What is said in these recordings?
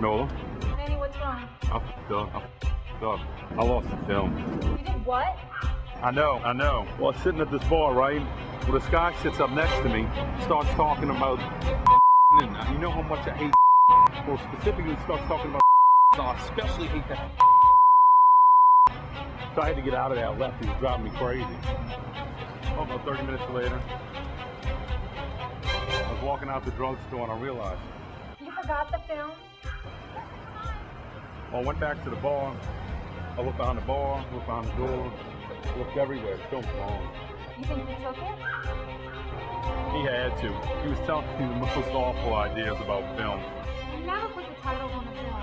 Nola. Manny, what's wrong? I'm f***ed up. I lost the film. You did what? I know. Well, I'm sitting at this bar, right? Well, this guy sits up next to me, starts talking about and you know how much I hate well, specifically starts talking about so I especially hate that so I had to get out of there. I left. He was driving me crazy. Oh, about 30 minutes later, I was walking out the drugstore and I realized. You forgot the film? Well, I went back to the bar. I looked behind the bar, looked behind the door, looked everywhere. The film's gone. You think he took it? He had to. He was telling me the most awful ideas about film. You never put the titles on the film.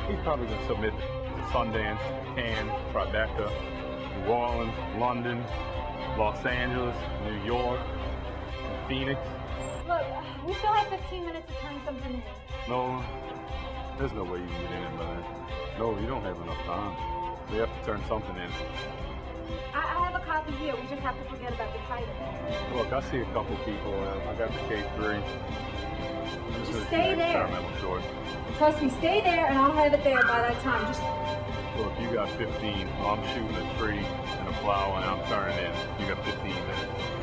He's probably going to submit to Sundance, Cannes, Tribeca, New Orleans, London, Los Angeles, New York, Phoenix. Look, we still have 15 minutes to turn something in. No, there's no way you can get in by then. No, you don't have enough time. We have to turn something in. I have a copy here. We just have to forget about the title. Look, I see a couple people. I got the K3. Just stay there. Experimental short. Trust me, stay there and I'll have it there by that time. Just Look, you got 15. I'm shooting a tree and a flower and I'm turning in. You got 15 minutes.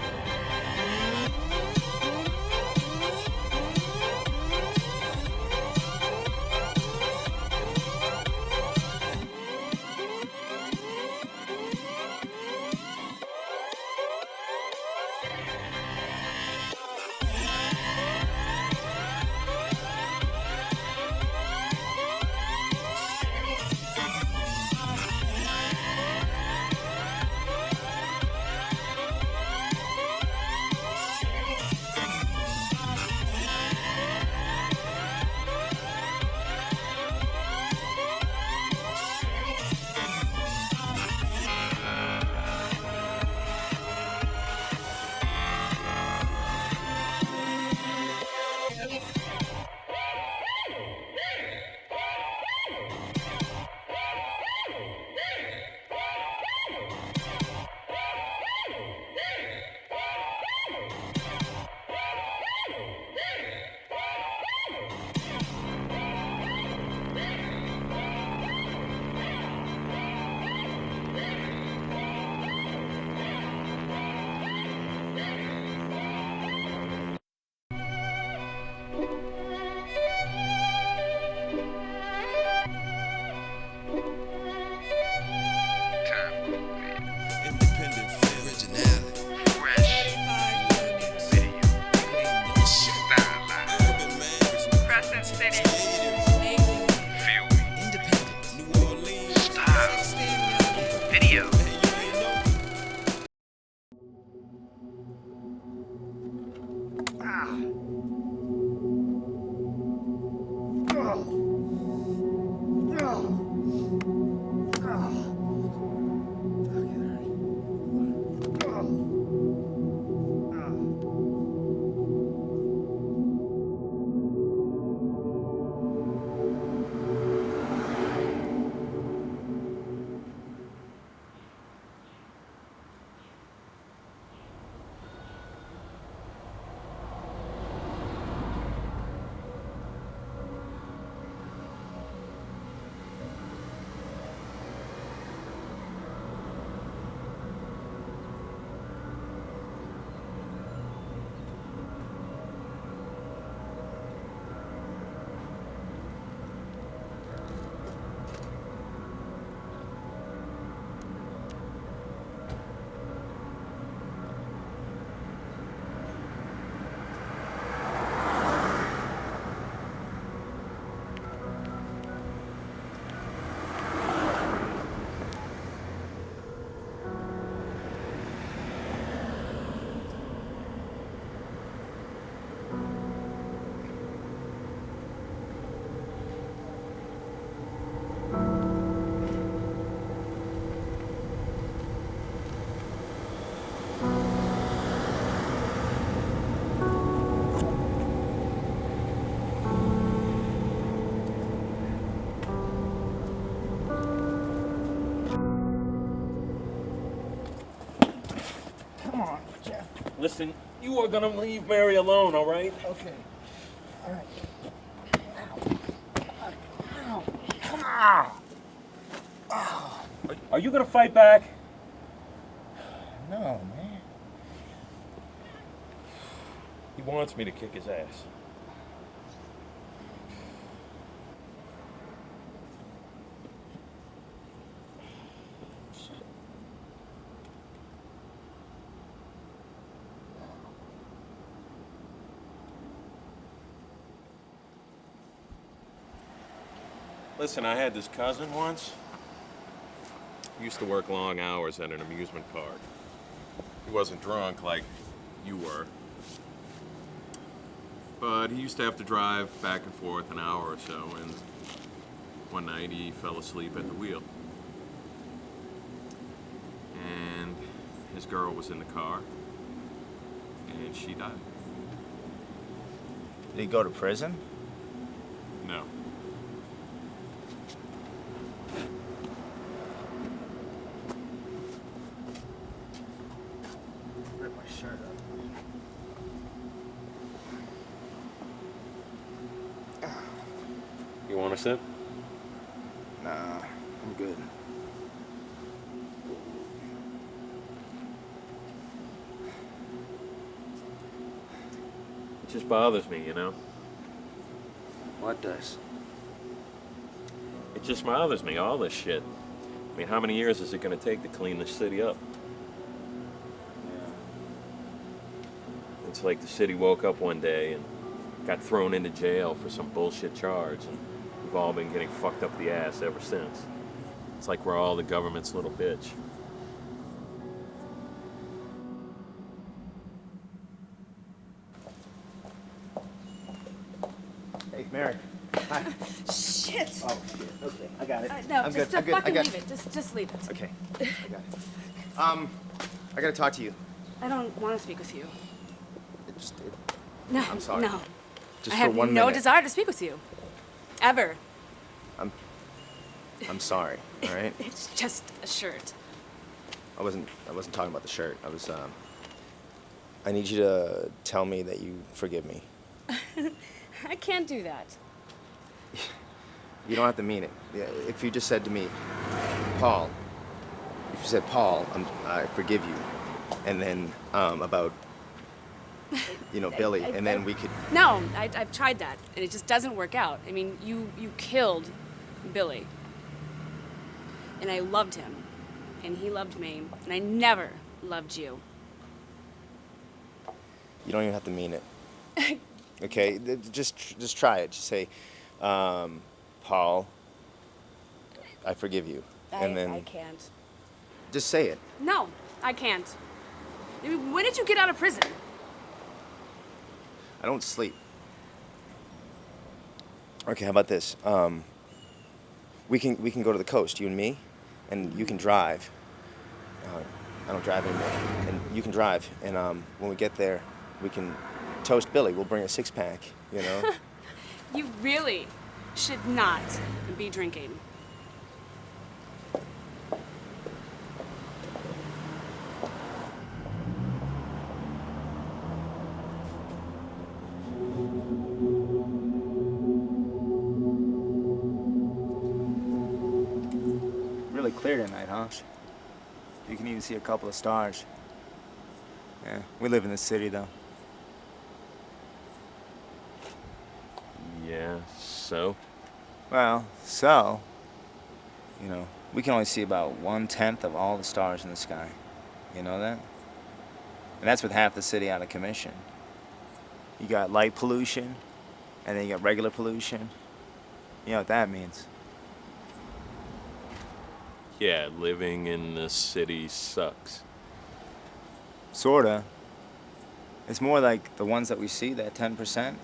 Listen, you are gonna leave Mary alone, all right? Okay. All right. Ow. Are you gonna fight back? No, man. He wants me to kick his ass. Listen, I had this cousin once. He used to work long hours at an amusement park. He wasn't drunk like you were. But he used to have to drive back and forth an hour or so, and one night he fell asleep at the wheel. And his girl was in the car, and she died. Did he go to prison? No. Rip my shirt up. You want to sip? Nah, I'm good. It just bothers me, you know? What does? It just bothers me, all this shit. I mean, how many years is it going to take to clean this city up? It's like the city woke up one day and got thrown into jail for some bullshit charge, and we've all been getting fucked up the ass ever since. It's like we're all the government's little bitch. Hey, Mary. Hi. Shit. Oh, shit. Okay, I got it. No, I'm just good. I'm good. fucking I got leave it. Just leave it. Okay, I got it. I gotta talk to you. I don't want to speak with you. No, I'm sorry. No. Just I for have 1 no minute. desire to speak with you. Ever. I'm sorry. All right. It's just a shirt. I wasn't talking about the shirt. I need you to tell me that you forgive me. I can't do that. You don't have to mean it. Yeah, if you just said to me, Paul, if you said, Paul, I forgive you, and then about, Billy, and then we could. No, I've tried that, and it just doesn't work out. I mean, you killed Billy. And I loved him, and he loved me, and I never loved you. You don't even have to mean it. Okay, just try it. Just say, Paul, I forgive you, and then I can't. just say it. No, I can't. I mean, when did you get out of prison? I don't sleep. Okay, how about this? We can go to the coast, you and me, and you can drive. I don't drive anymore, and you can drive. And when we get there, we can toast Billy. We'll bring a six-pack, you know. You really should not be drinking. Really clear tonight, huh? You can even see a couple of stars. Yeah, we live in the city, though. Yeah, so? Well, we can only see about 1/10 of all the stars in the sky. You know that? And that's with half the city out of commission. You got light pollution, and then you got regular pollution. You know what that means? Yeah, living in the city sucks. Sorta. It's more like the ones that we see, that 10%.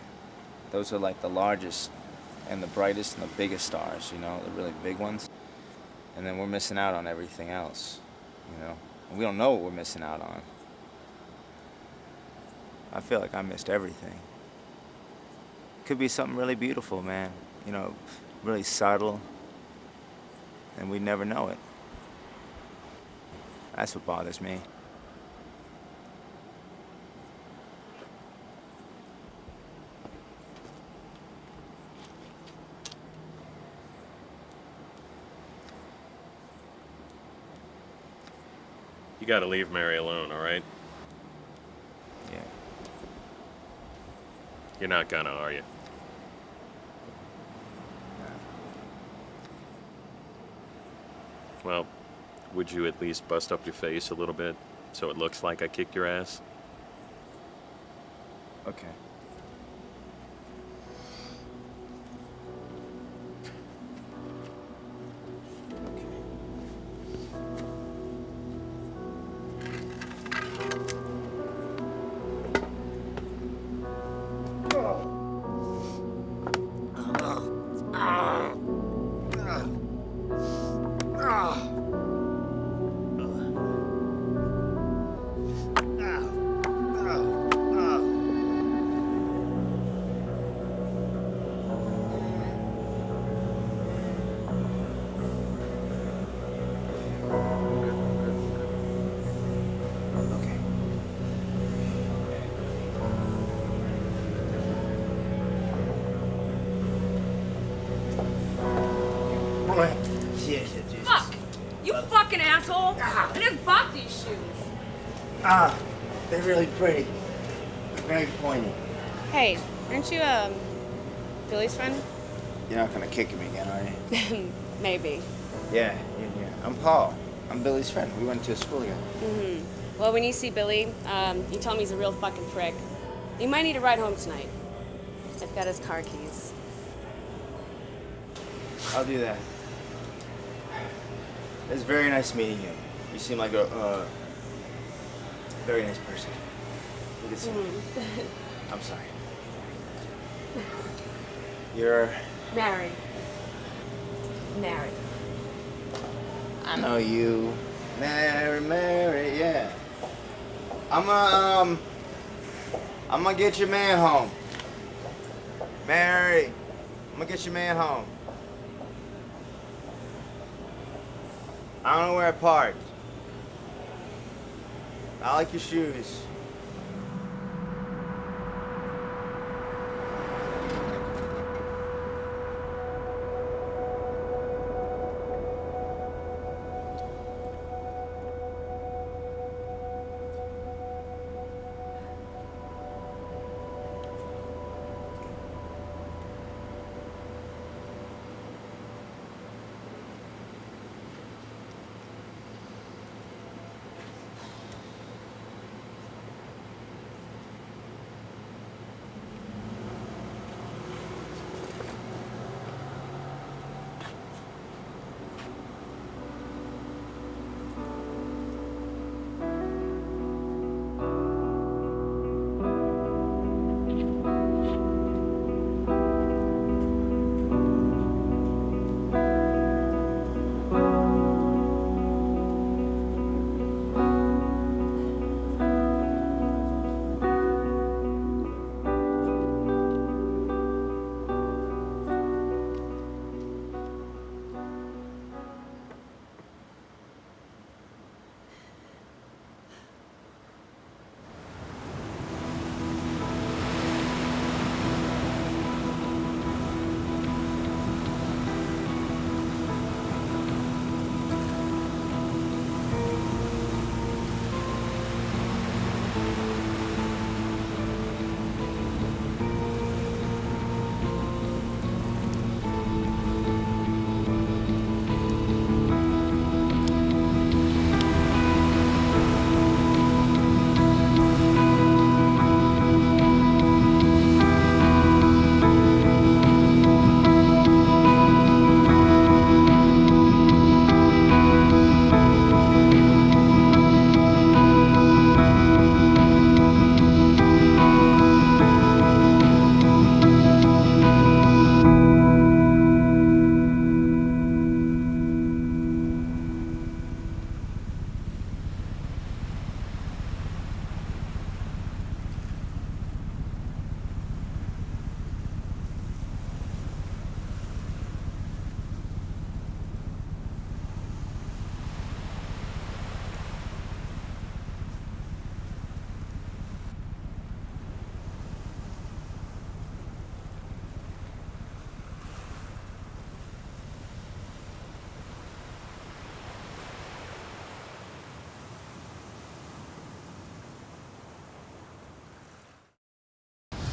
Those are like the largest and the brightest and the biggest stars, the really big ones. And then we're missing out on everything else, And we don't know what we're missing out on. I feel like I missed everything. Could be something really beautiful, man. Really subtle. And we'd never know it. That's what bothers me. You gotta leave Mary alone, all right? Yeah. You're not gonna, are you? Well, would you at least bust up your face a little bit so it looks like I kicked your ass? Okay. Fuck! You fucking asshole! I just bought these shoes. Ah, they're really pretty. They're very pointy. Hey, aren't you, Billy's friend? You're not gonna kick him again, are you? Maybe. Yeah. I'm Paul. I'm Billy's friend. We went to school together. Mm-hmm. Well, when you see Billy, you tell him he's a real fucking prick. You might need a ride home tonight. I've got his car keys. I'll do that. It's very nice meeting you. You seem like a very nice person. Good to see you. I'm sorry. You're... Mary. Mary. I know you. Mary, yeah. I'm gonna get your man home. Mary, I'm gonna get your man home. I don't know where I parked. I like your shoes.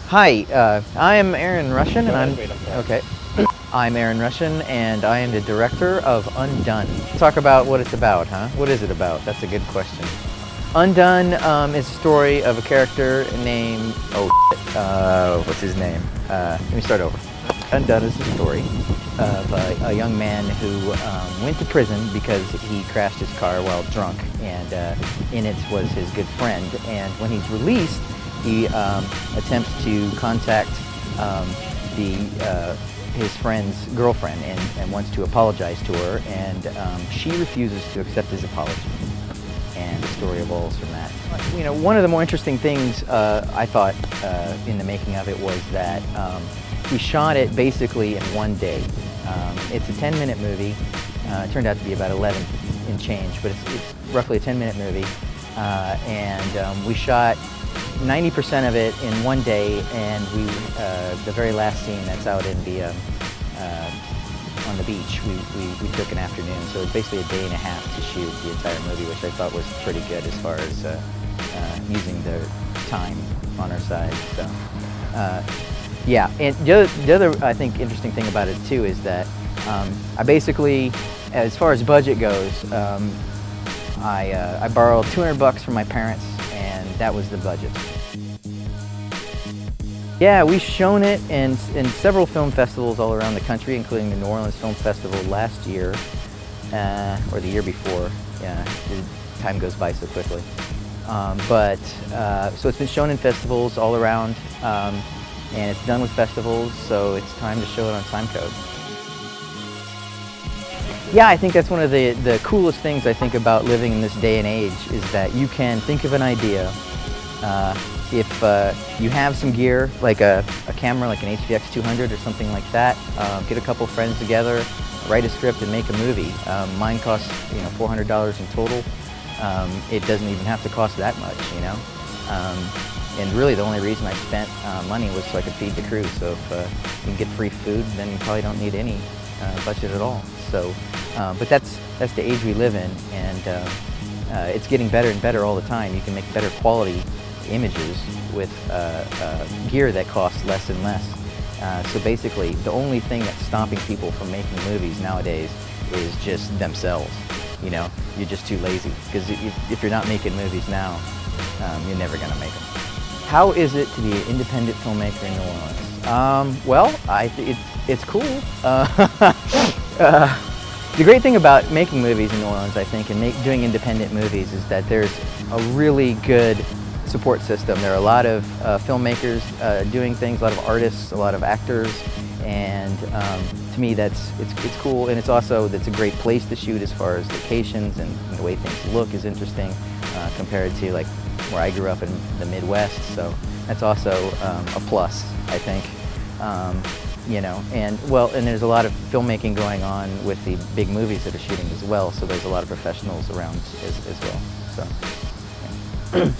Hi, I'm Aaron Rushin, and I'm Aaron Rushin, and I am the director of Undone. Talk about what it's about, huh? What is it about? That's a good question. Undone is a story of a character named what's his name? Let me start over. Undone is a story of a young man who went to prison because he crashed his car while drunk, and in it was his good friend. And when he's released, he attempts to contact his friend's girlfriend and wants to apologize to her, and she refuses to accept his apology. And the story evolves from that. You know, one of the more interesting things I thought in the making of it was that we shot it basically in one day. It's a 10-minute movie. It turned out to be about 11 and change, but it's roughly a 10-minute movie. And we shot 90% of it in one day, and the very last scene that's out in the on the beach, we took an afternoon. So it's basically a day and a half to shoot the entire movie, which I thought was pretty good as far as using the time on our side. So yeah, and the other I think interesting thing about it too is that I basically, as far as budget goes, I borrowed $200 from my parents, and that was the budget. Yeah, we've shown it in several film festivals all around the country, including the New Orleans Film Festival last year, or the year before. Yeah, time goes by so quickly. So it's been shown in festivals all around, and it's done with festivals, so it's time to show it on Timecode. Yeah, I think that's one of the coolest things I think about living in this day and age is that you can think of an idea. If you have some gear, like a camera, like an HVX 200 or something like that, get a couple friends together, write a script, and make a movie. Mine costs $400 in total. It doesn't even have to cost that much, you know. And really, the only reason I spent money was so I could feed the crew. So if you can get free food, then you probably don't need any budget at all. So, but that's the age we live in, and it's getting better and better all the time. You can make better quality images with gear that costs less and less. So basically, the only thing that's stopping people from making movies nowadays is just themselves. You know, you're just too lazy. Because if you're not making movies now, you're never going to make them. How is it to be an independent filmmaker in New Orleans? Well, it's cool. The great thing about making movies in New Orleans, I think, and doing independent movies is that there's a really good support system. There are a lot of filmmakers doing things, a lot of artists, a lot of actors, and to me it's cool, and it's a great place to shoot as far as locations, and the way things look is interesting compared to like where I grew up in the Midwest. So that's also a plus, I think. You know, and there's a lot of filmmaking going on with the big movies that are shooting as well. So there's a lot of professionals around as well. So. Yeah.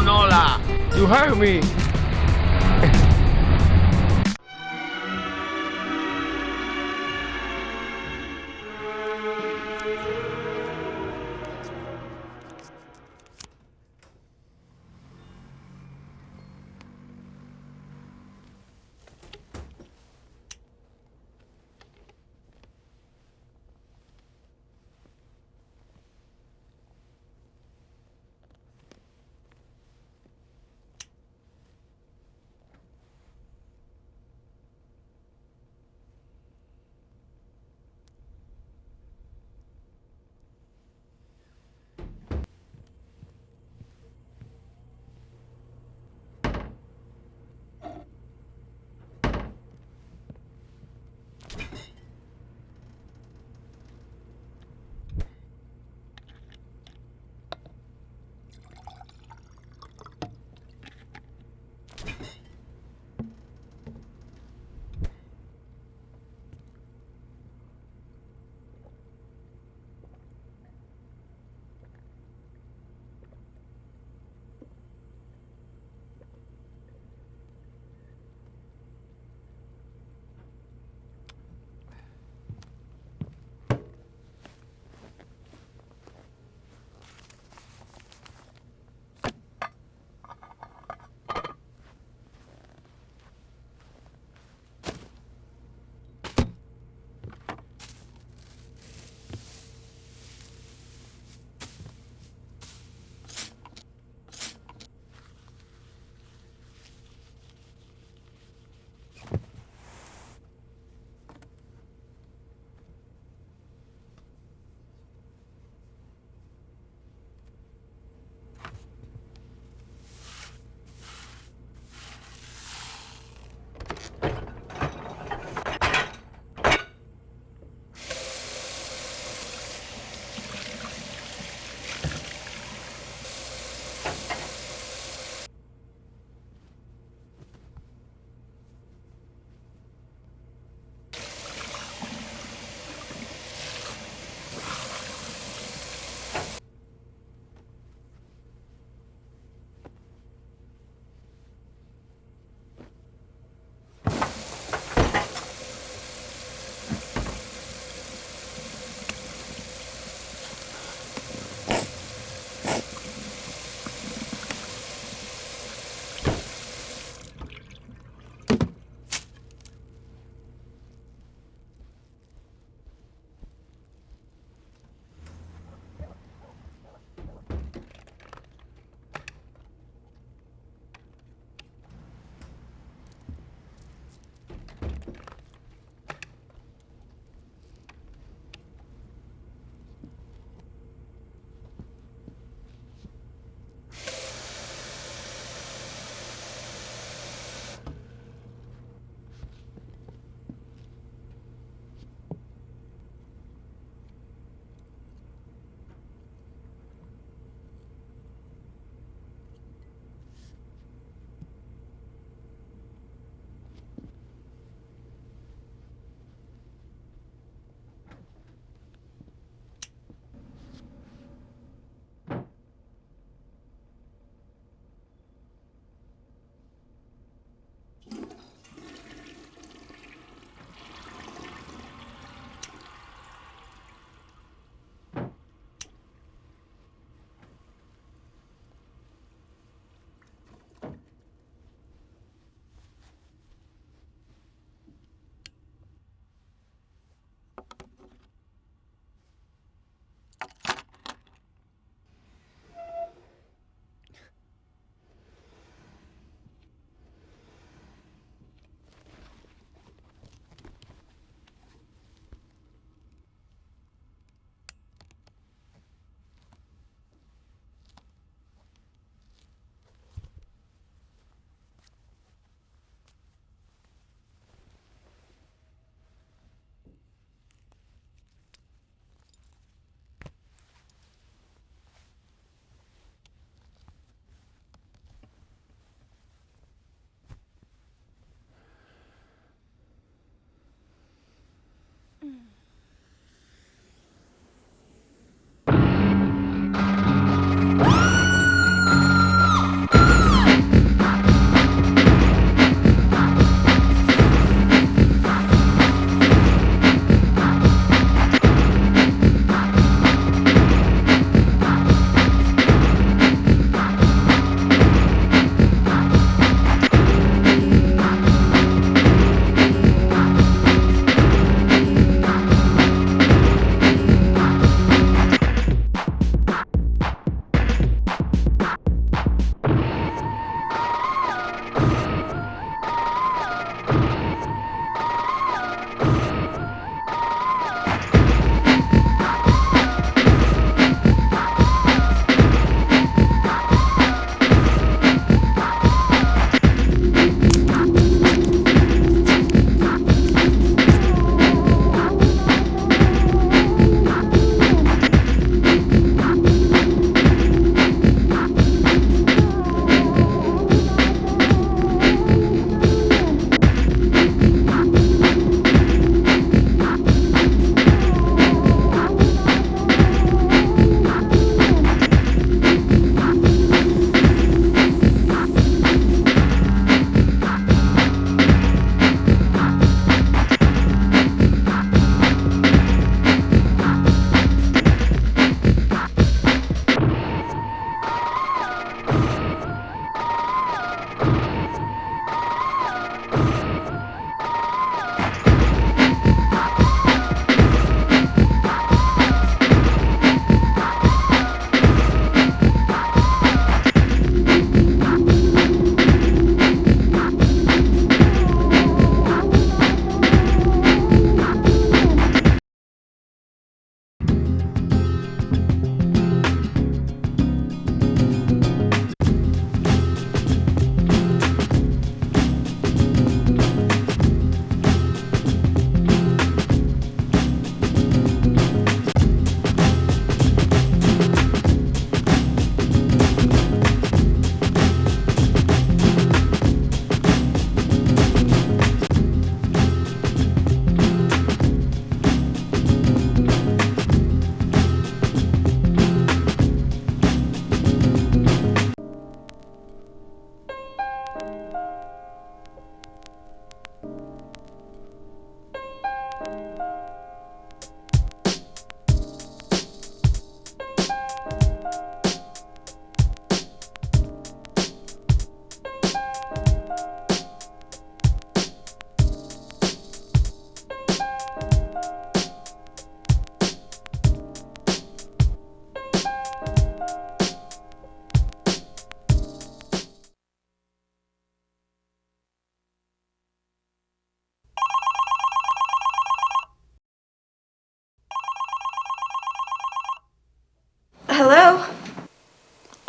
NOLA, you heard me.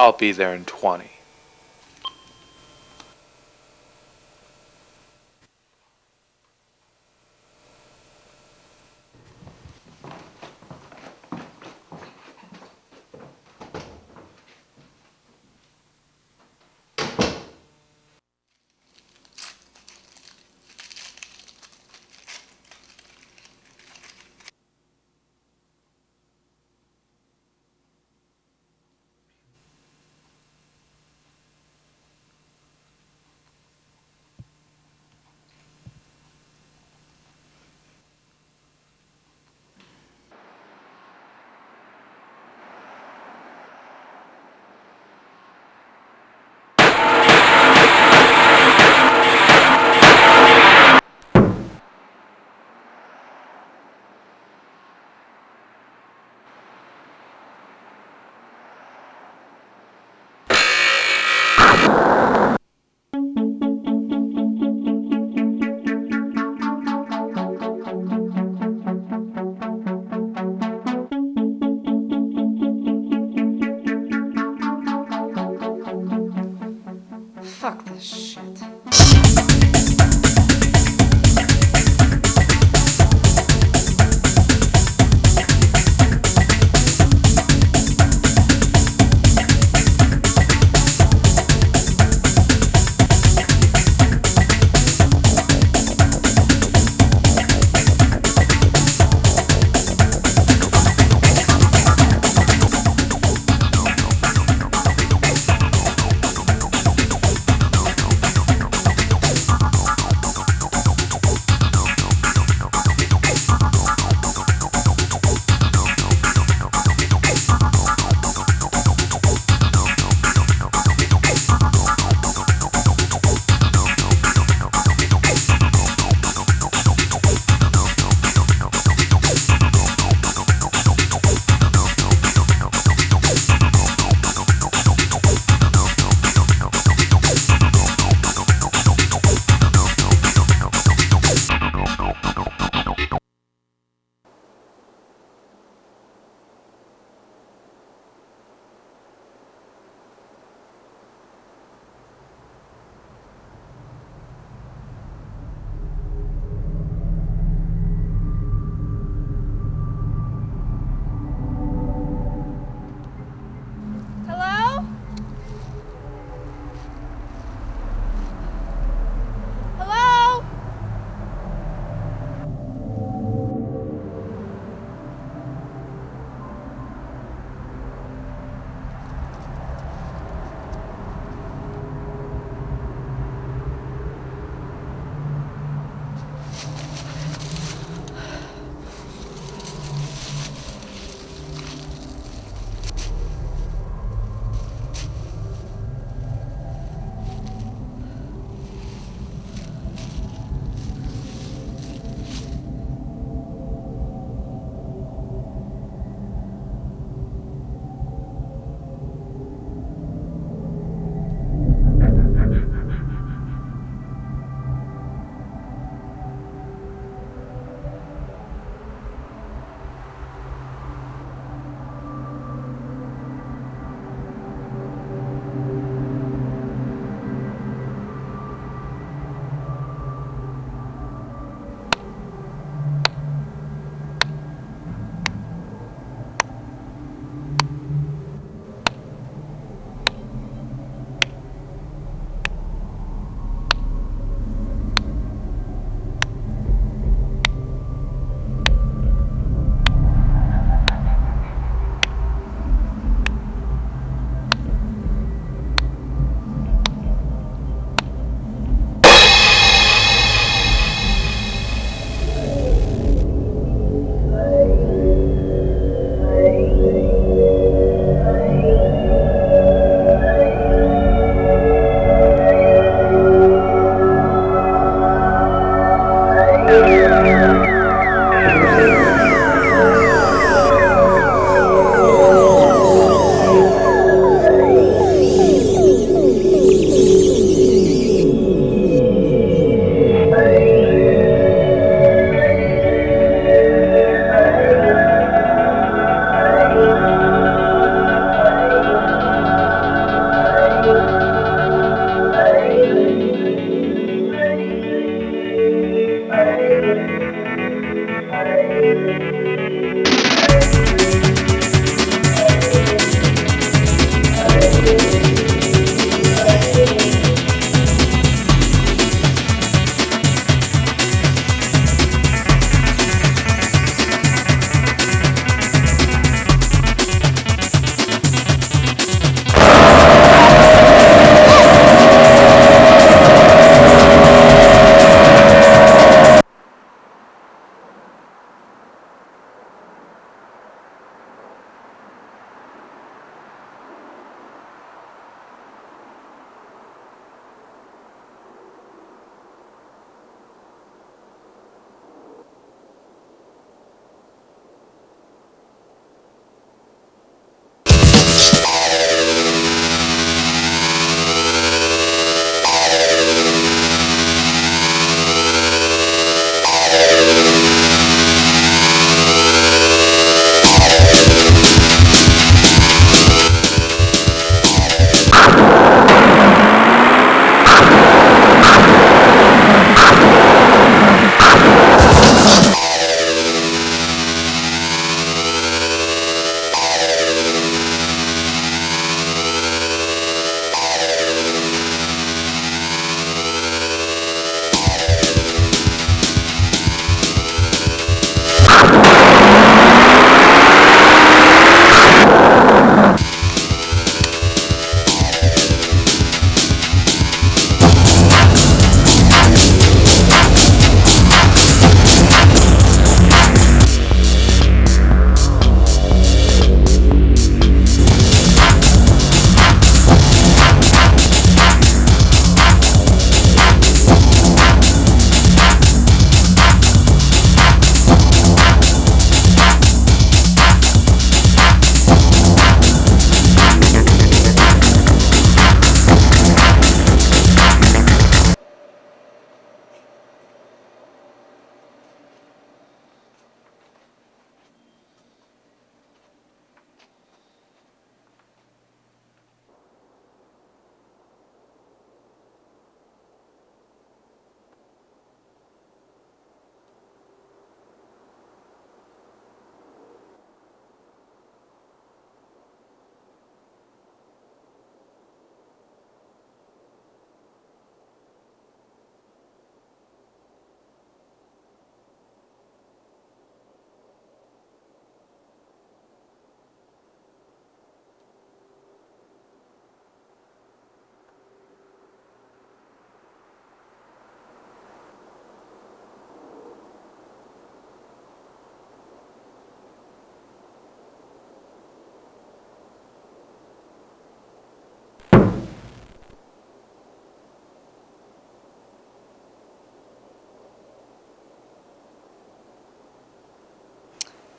I'll be there in 20. Fuck this shit.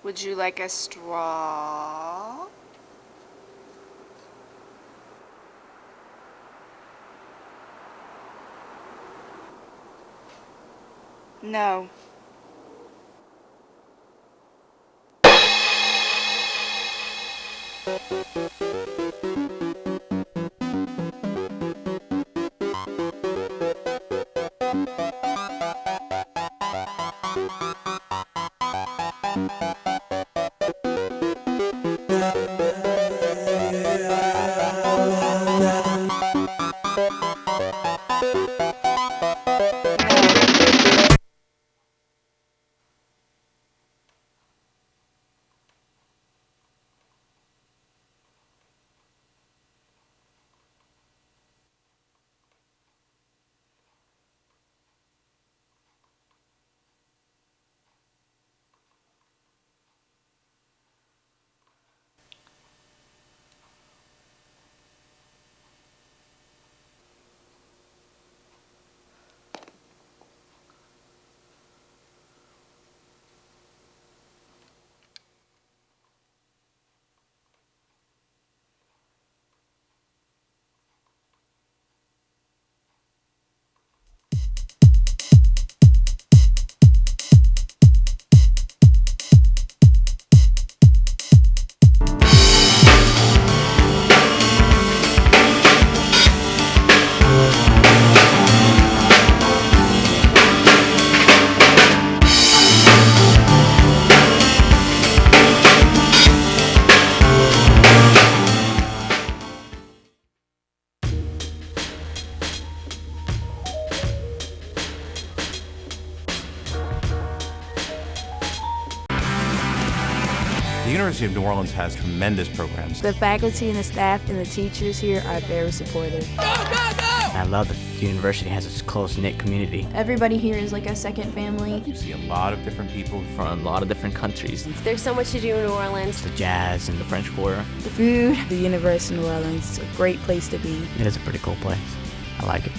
Would you like a straw? No. The University of New Orleans has tremendous programs. The faculty and the staff and the teachers here are very supportive. I love that the university has this close-knit community. Everybody here is like a second family. You see a lot of different people From a lot of different countries. There's so much to do in New Orleans. The jazz and the French Quarter. The food. The University of New Orleans is a great place to be. It is a pretty cool place. I like it.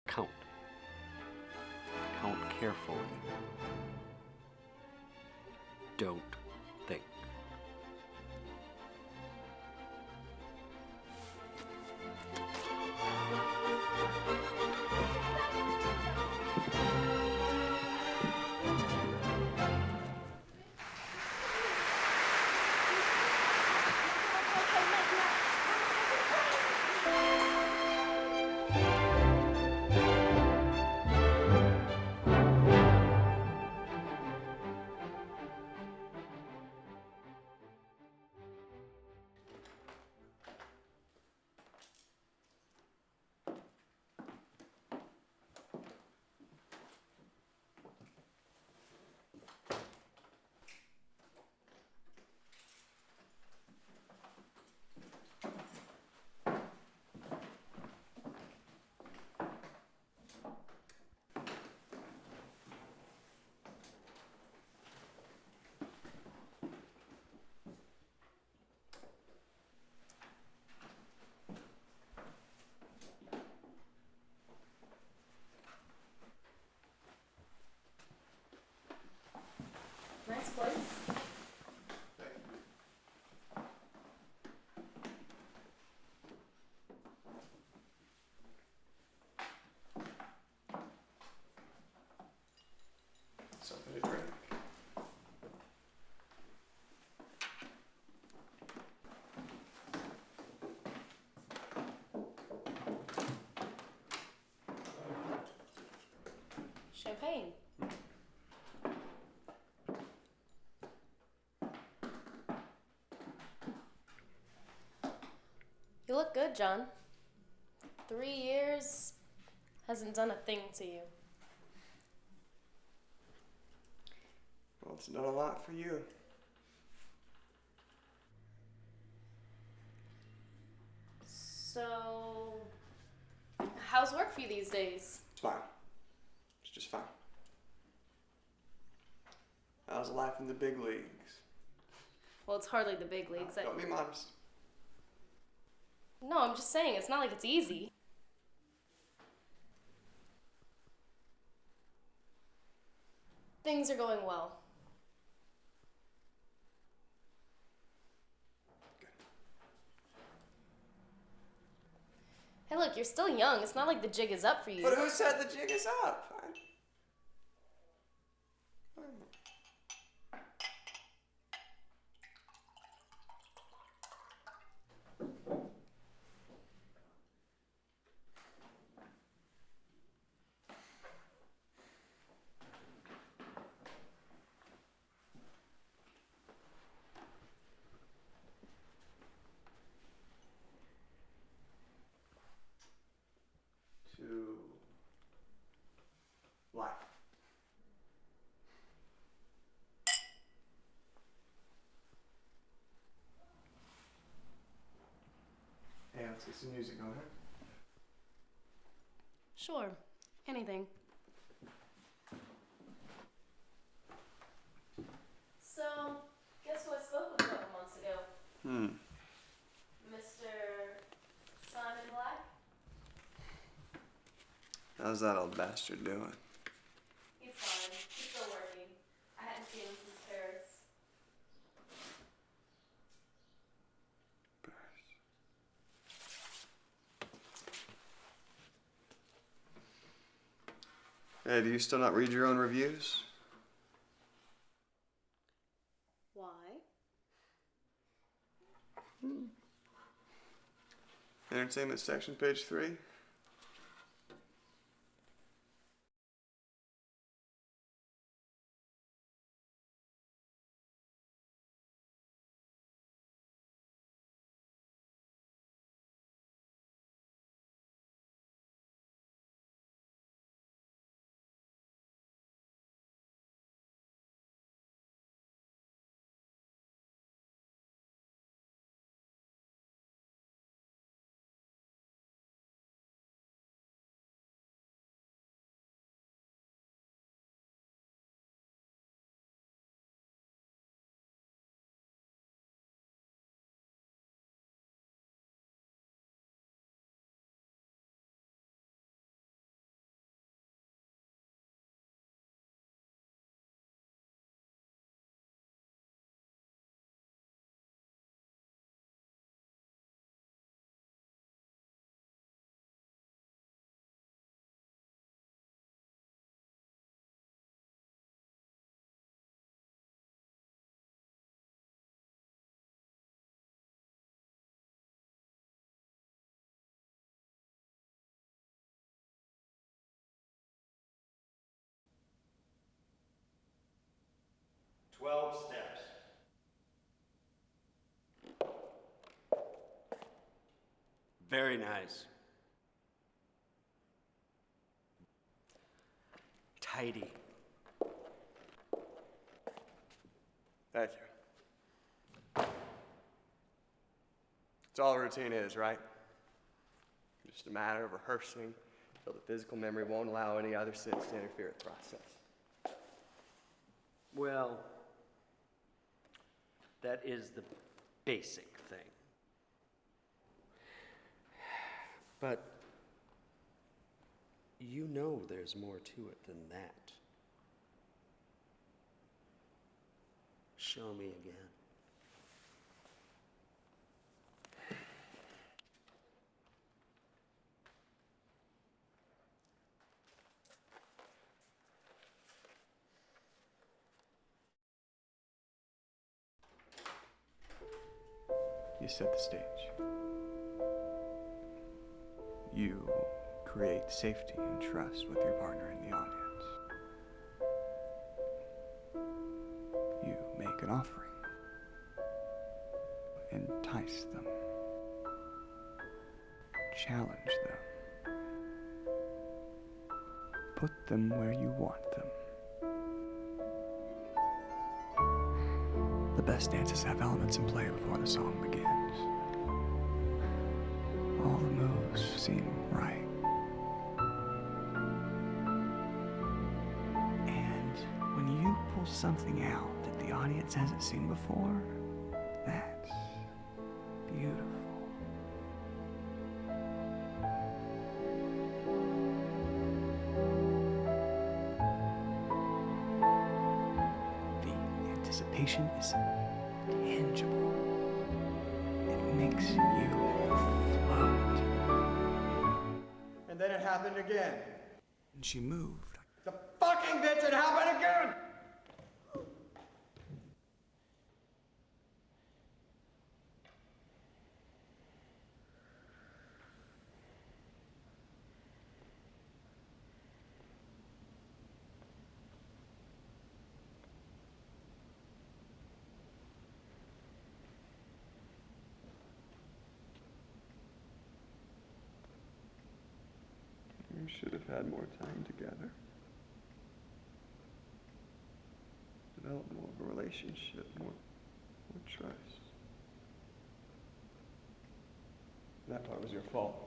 Count. Count carefully. Don't think. Champagne. You look good, John. 3 years hasn't done a thing to you. Well, it's done a lot for you. So, how's work for you these days? It's fine. It's just fine. How's life in the big leagues? Well, it's hardly the big leagues. Don't be modest. No, I'm just saying, it's not like it's easy. Things are going well. Hey, look, you're still young. It's not like the jig is up for you. But who said the jig is up? To life. Hey, let's get some music on, huh? Sure, anything. So, guess who I spoke with a couple months ago? Mr. Simon Black? How's that old bastard doing? He's fine. He's still working. I hadn't seen him since Paris. Hey, do you still not read your own reviews? Why? Entertainment section, page 3. Steps. Very nice. Tidy. Thank you. It's all routine is, right? Just a matter of rehearsing until the physical memory won't allow any other sense to interfere with the process. Well, that is the basic thing. But you know there's more to it than that. Show me again. You set the stage. You create safety and trust with your partner in the audience. make an offering. Entice them. Challenge them. Put them where you want them. The best dances have elements in play before the song begins. All the moves seem right. And when you pull something out that the audience hasn't seen before, that's beautiful. The anticipation is tangible. It makes you float. And then it happened again. And she moved. The fucking bitch, it happened again! We should have had more time together. Develop more of a relationship, more trust. That part was your fault.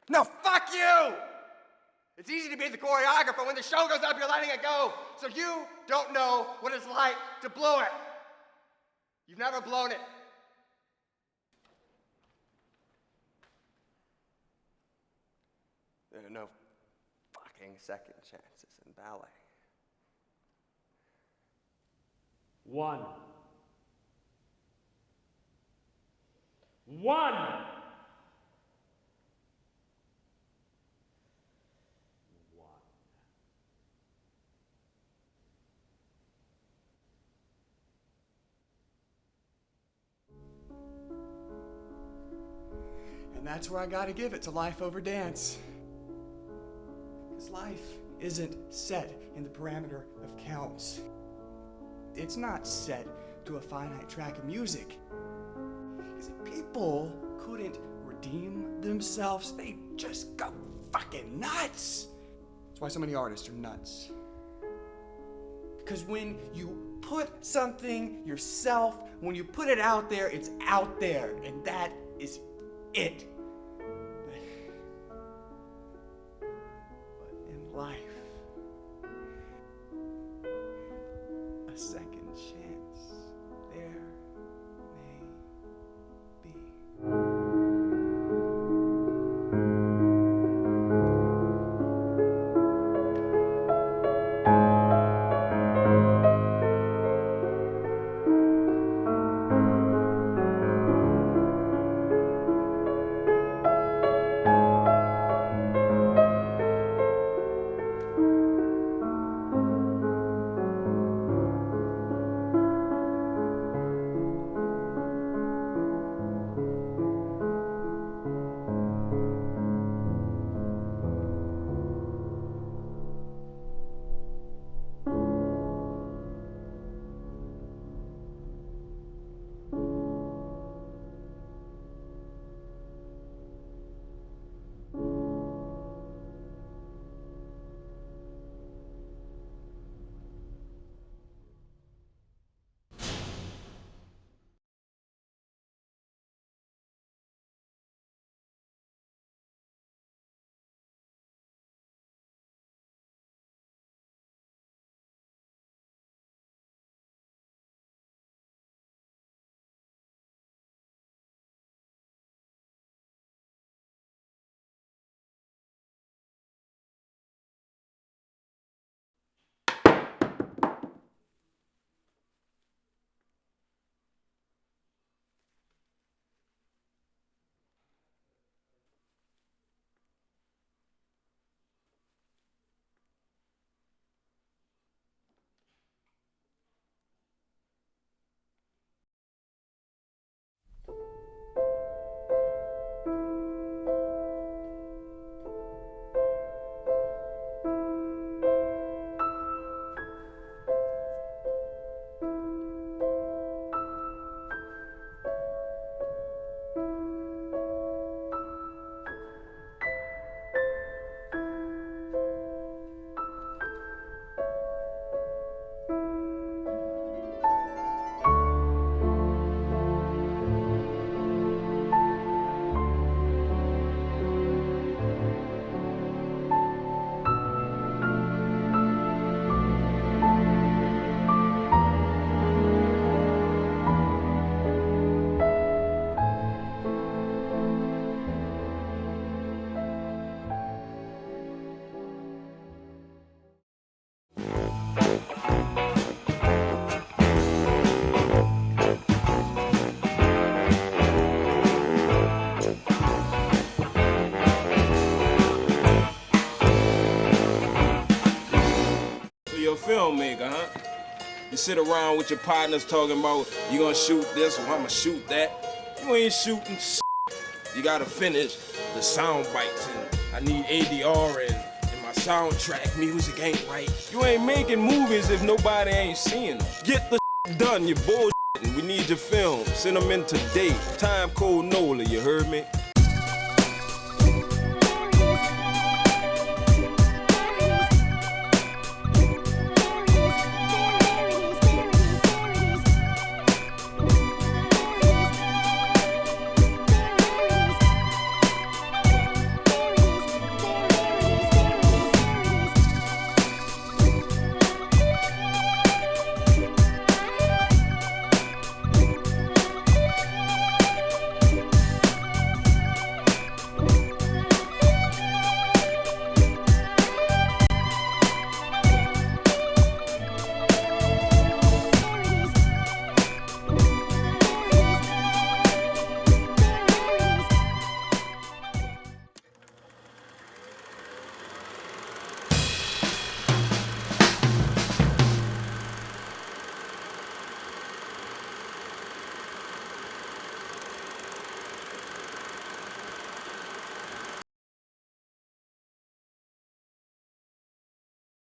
No, fuck you! It's easy to be the choreographer. When the show goes up, you're letting it go. So you don't know what it's like to blow it. You've never blown it. There are no fucking second chances in ballet. One. And that's where I gotta give it to life over dance. Because life isn't set in the parameter of counts. It's not set to a finite track of music. Because if people couldn't redeem themselves, they'd just go fucking nuts. That's why so many artists are nuts. Because when you put something yourself, when you put it out there, it's out there. And that is it. But in life, a second chance there may be. filmmaker, huh? You sit around with your partners talking about you gonna shoot this or I'm gonna shoot that. You ain't shooting shit. You gotta finish the sound bites, and I need ADR and my soundtrack music ain't right. You ain't making movies if nobody ain't seeing them. Get the done, you bullshitting. We need your film. Send them in today. Timecode NOLA, you heard me?